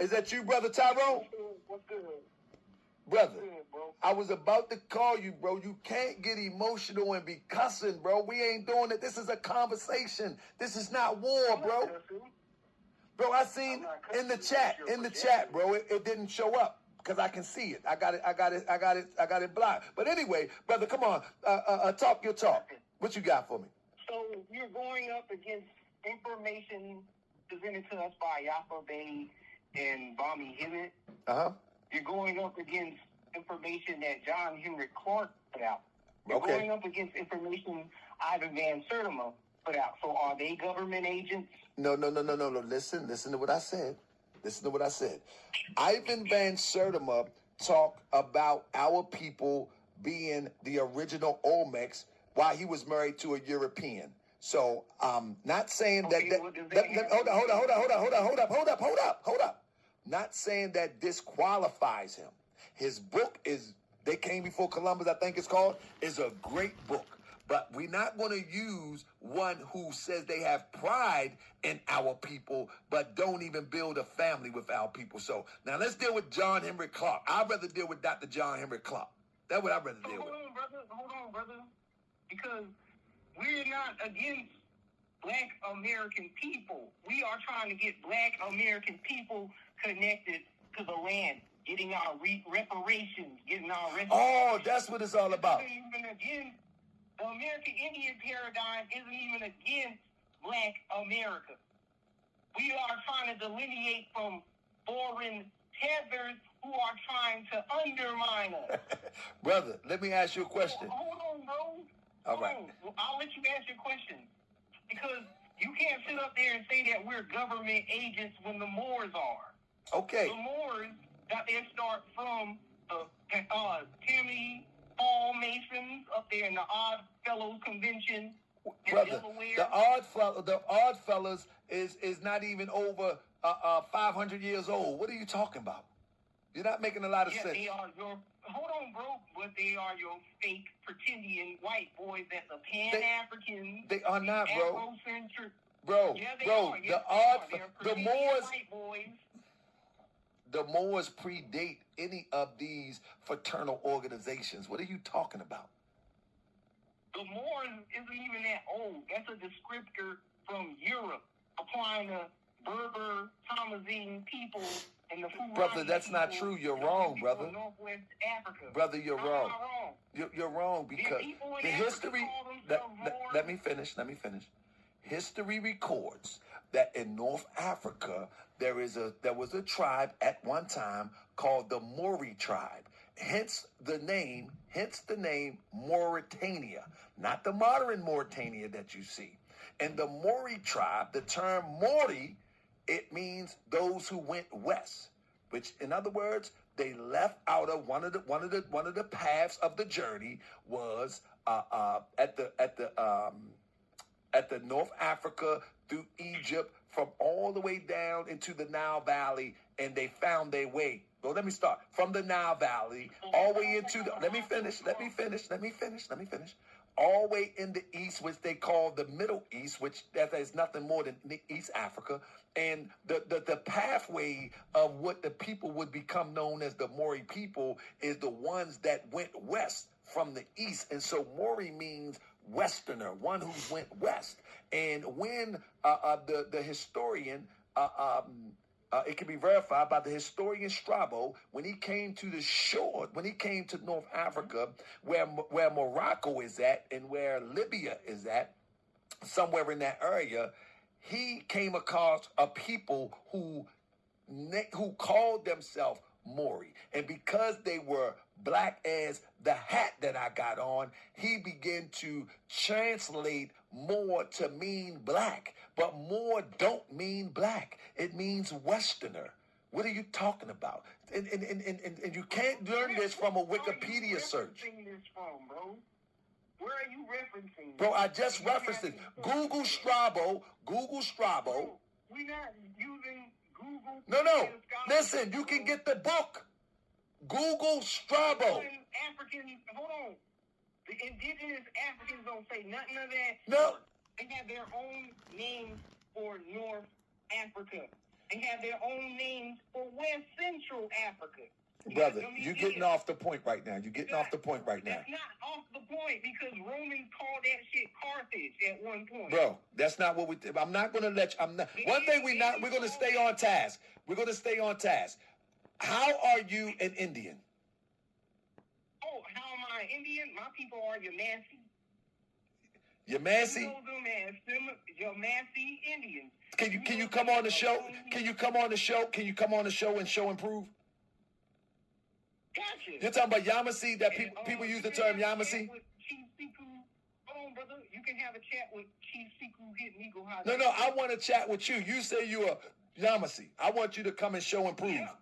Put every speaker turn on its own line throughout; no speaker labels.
Is that you, Brother Tyrone?
What's good?
Brother,
What's good, bro?
I was about to call you, bro. You can't get emotional and be cussing, bro. We ain't doing it. This is a conversation. This is not war, bro. Bro, I seen in the chat, bro. It didn't show up because I can see it. I got it blocked. But anyway, brother, come on. Talk your talk. What you got for me?
So you're going up against information presented to us by Yaffa Bey and Bami Hibbett.
Uh-huh.
You're going up against information that John Henry Clark put out. You're going up against information Ivan Van Sertima put out. So are they government agents?
No. Listen to what I said. Ivan Van Sertima talked about our people being the original Olmecs while he was married to a European. So not saying hold up. Not saying that disqualifies him. His book is They Came Before Columbus, I think it's called, is a great book. But we're not going to use one who says they have pride in our people, but don't even build a family with our people. So now let's deal with John Henry Clark. I'd rather deal with Dr. John Henry Clark. That's what I'd rather deal with.
Hold on, brother. Because we're not against Black American people. We are trying to get Black American people connected to the land, getting our reparations, getting our restitution.
Oh, that's what it's all about.
Even against the American Indian paradigm isn't even against Black America. We are trying to delineate from foreign tethers who are trying to undermine us.
Brother, let me ask you a question.
Hold on, bro.
All right.
I'll let you ask your question. Because you can't sit up there and say that we're government agents when the Moors are.
Okay.
The Moors got their start from the Tammany Hall Masons up there in the Odd Fellows Convention.
Brother, the Odd Fellows is not even over 500 years old. What are you talking about? You're not making a lot of sense.
They are hold on, bro. But they are your fake, pretending white boys that the Pan-Africans.
They are not, bro.
Afrocentric.
Bro,
Yeah, they
bro.
are. Yes,
The
Moors. White boys.
The Moors predate any of these fraternal organizations. What are you talking about?
The Moors isn't even that old. That's a descriptor from Europe, applying to Berber, Tamazine people and the Fulani.
Brother, that's not true. You're wrong, brother.
Northwest Africa.
Brother, you're wrong.
Wrong.
You're wrong because the history. Let me finish. History records that in North Africa there was a tribe at one time called the Moorish tribe. Hence the name Mauritania, not the modern Mauritania that you see. And the Moorish tribe, the term Maori, it means those who went west, which in other words, they left out of one of the paths of the journey was at the North Africa through Egypt from all the way down into the Nile Valley, and they found their way. Well, let me start from the Nile Valley all the way into the. Let me finish. All the way in the east, which they call the Middle East, which that is nothing more than East Africa, and the pathway of what the people would become known as the Maori people is the ones that went west from the east, and so Maori means Westerner, one who went west. And when the historian, it can be verified by the historian Strabo, when he came to the shore, when he came to North Africa, where Morocco is at and where Libya is at, somewhere in that area, he came across a people who called themselves Maori. And because they were black as the hat that I got on, he began to translate Moor to mean black. But Moor don't mean black. It means Westerner. What are you talking about? And you can't learn this from a Wikipedia search.
Where are you referencing?
Bro, I just referenced it. Google Strabo.
Bro, we're not using Google.
No. Listen, you can get the book. Google Strabo.
Hold on. The indigenous Africans don't say nothing of that.
No.
They have their own names for North Africa. They have their own names for West Central Africa.
Brother, you're getting off the point right now. You're getting off the point right now.
That's not off the point because Romans called that shit Carthage at one point.
Bro, that's not what we. I'm not gonna let you. I'm not. One thing we're gonna stay on task. We're gonna stay on task. How are you an Indian?
Oh, how am I Indian? My people are Yamasee.
Yamasee?
You know them as Yamasee Indians.
Can you come on the show? Can you come on the show? Can you come on the show and show and prove?
Gotcha.
You're talking about Yamasee, that people use the term Yamasee?
Hold on, brother. You can have a chat with Chief Siku Hit Nigo.
No, I want to chat with you. You say you're a Yamasee. I want you to come and show and prove.
Yeah.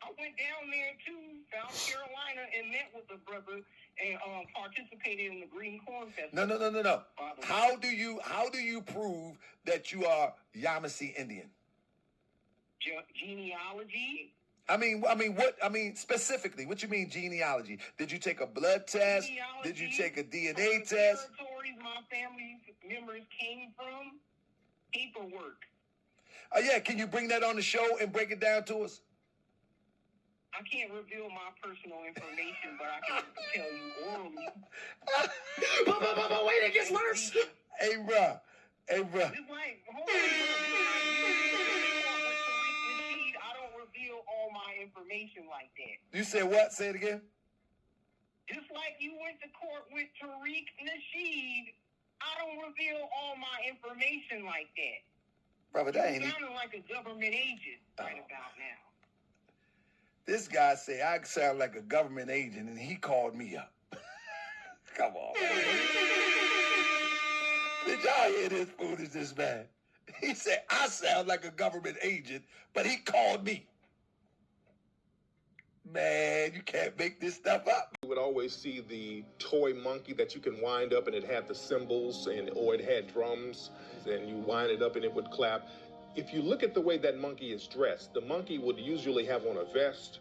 I went down there to South Carolina and met with the brother and participated in the Green Corn Festival.
No. How do you prove that you are Yamasee Indian?
Genealogy.
Specifically, what you mean genealogy? Did you take a blood test? Did you take a DNA test?
Territories my family members came from. Paperwork.
Oh yeah, can you bring that on the show and break it down to us?
I can't reveal my personal information, but I can tell you orally.
But wait, it gets worse. Hey, bro.
It's like, hold on, I don't reveal all my information like that.
You said what? Say it again.
Just like you went to court with Tariq Nasheed, I don't reveal all my information like that.
Brother, that ain't...
You're sounding like a government agent right about now.
This guy said I sound like a government agent, and he called me up. Come on, man. Did y'all hear this foolishness, man? He said I sound like a government agent, but he called me. Man, you can't make this stuff up.
You would always see the toy monkey that you can wind up, and it had the cymbals, or it had drums, and you wind it up and it would clap. If you look at the way that monkey is dressed, the monkey would usually have on a vest,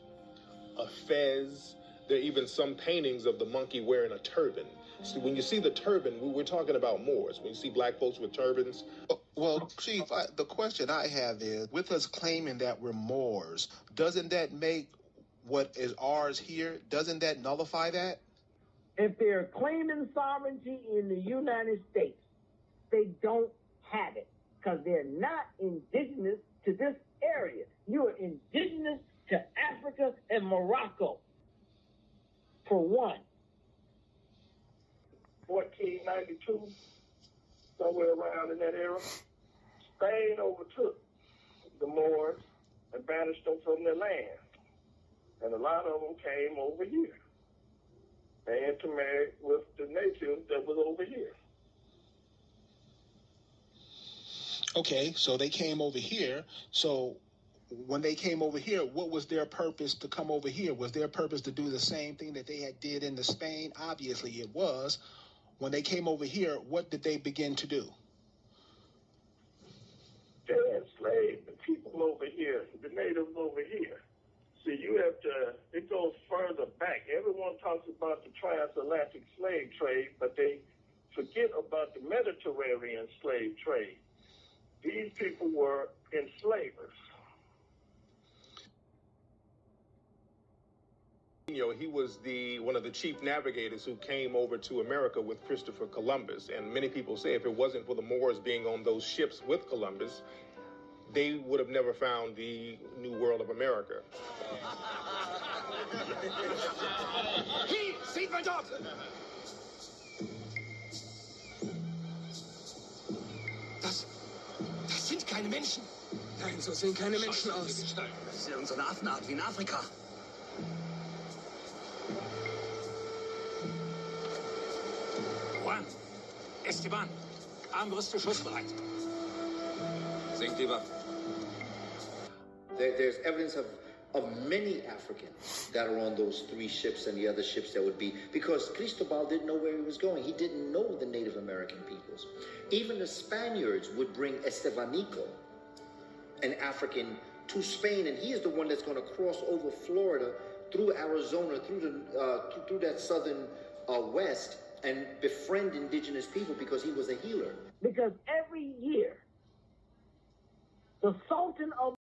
a fez. There are even some paintings of the monkey wearing a turban. So when you see the turban, we're talking about Moors. When you see black folks with turbans.
Well, Chief, the question I have is, with us claiming that we're Moors, doesn't that make what is ours here, doesn't that nullify that?
If they're claiming sovereignty in the United States, they don't have it because they're not indigenous to this area. You are indigenous to Africa and Morocco, for one.
1492, somewhere around in that era, Spain overtook the Moors and banished them from their land. And a lot of them came over here and intermarried with the natives that was over here.
Okay, so they came over here. So when they came over here, what was their purpose to come over here? Was their purpose to do the same thing that they had did in the Spain? Obviously it was. When they came over here, what did they begin to do?
They enslaved the people over here, the natives over here. See, you have to, it goes further back. Everyone talks about the transatlantic slave trade, but they forget about the Mediterranean slave trade. These people were enslavers.
He was one of the chief navigators who came over to America with Christopher Columbus. And many people say if it wasn't for the Moors being on those ships with Columbus, they would have never found the New World of America.
Hier, seht mal dort! Das sind keine Menschen. Nein, so sehen keine Menschen aus. Das ist ja unsere Affenart wie in Afrika. Juan, Esteban, Armbrüste schussbereit. Senkt die Waffen.
There's evidence of many Africans that are on those 3 ships and the other ships that would be, because Cristobal didn't know where he was going. He didn't know the Native American peoples. Even the Spaniards would bring Estevanico, an African, to Spain, and he is the one that's going to cross over Florida, through Arizona, through that southern west, and befriend indigenous people because he was a healer.
Because every year, The Sultan of